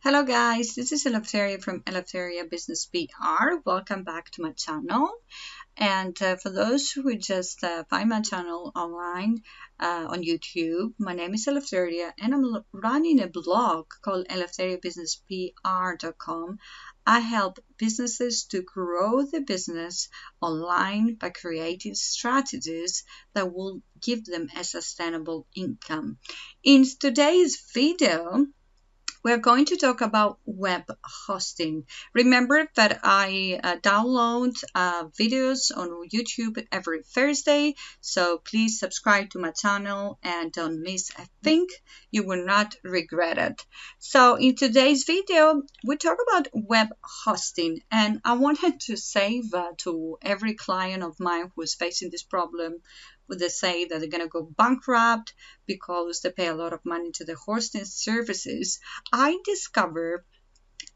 Hello guys, this is Eleftheria from Eleftheria Business PR. Welcome back to my channel. And for those who just find my channel online on YouTube, my name is Eleftheria and I'm running a blog called eleftheriabusinesspr.com. I help businesses to grow their business online by creating strategies that will give them a sustainable income. In today's video, we're going to talk about web hosting. Remember that I download videos on YouTube every Thursday, so please subscribe to my channel and don't miss a thing. You will not regret it. So in today's video, we talk about web hosting, and I wanted to say to every client of mine who is facing this problem, would they say that they're going to go bankrupt because they pay a lot of money to the hosting services. I discovered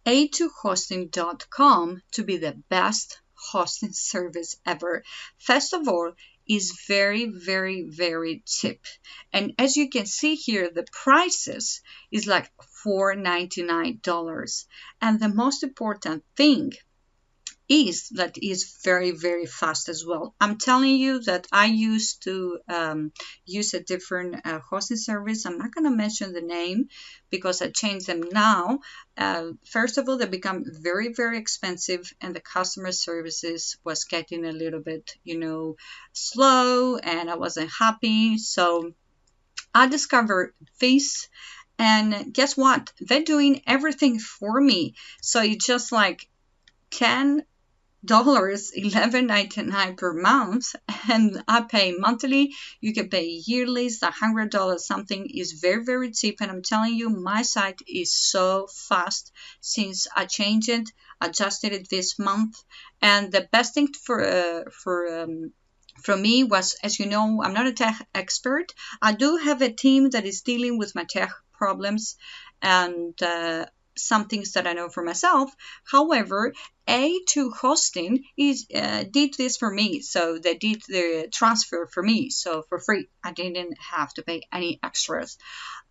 a2hosting.com to be the best hosting service ever. First of all, is very cheap, and as you can see here, the prices is like $4.99, and the most important thing is that is very fast as well. I'm telling you that I used to use a different hosting service. I'm not going to mention the name because I changed them now. First of all, they become very expensive, and the customer services was getting a little bit, slow, and I wasn't happy. So I discovered this, and guess what? They're doing everything for me. So it's just like $10, $11.99 per month, and I pay monthly. You can pay yearly. It's $100 something. Is very cheap, and I'm telling you, my site is so fast since I changed it, adjusted it this month. And the best thing for me was, as you know, I'm not a tech expert. I do have a team that is dealing with my tech problems and some things that I know for myself. However, A2 Hosting did this for me, so they did the transfer for me, so for free. I didn't have to pay any extras.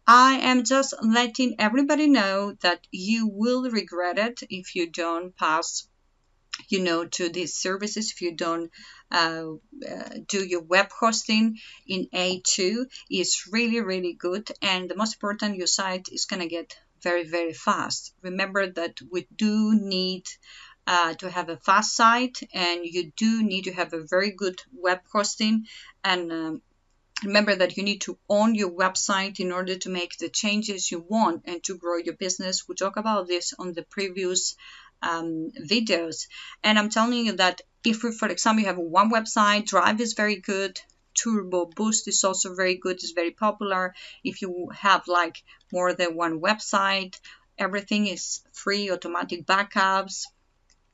I am just letting everybody know that you will regret it if you don't pass to these services, if you don't do your web hosting in A2. It's really good, and the most important, your site is going to get very fast. Remember that we do need to have a fast site, and you do need to have a very good web hosting, and remember that you need to own your website in order to make the changes you want and to grow your business. We talk about this on the previous videos, and I'm telling you that if we, for example, you have one website, Drive is very good, Turbo Boost is also very good, it's very popular. If you have like more than one website, everything is free, automatic backups.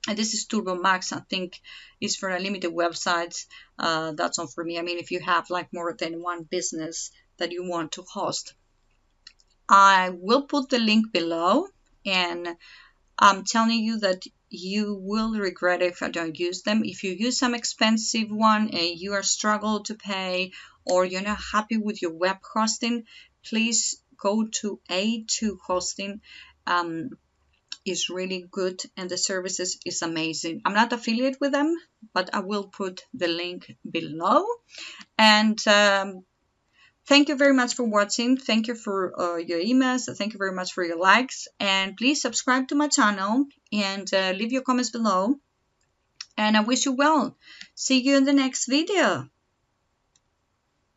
And this is Turbo Max, I think, is for unlimited websites. That's not for me. I mean, if you have like more than one business that you want to host. I will put the link below, and I'm telling you that you will regret it if I don't use them. If you use some expensive one and you are struggling to pay, or you're not happy with your web hosting, please go to A2 Hosting. Is really good, and the services is amazing. I'm not affiliated with them, but I will put the link below. And thank you very much for watching. Thank you for your emails. Thank you very much for your likes. And please subscribe to my channel and leave your comments below. And I wish you well. See you in the next video.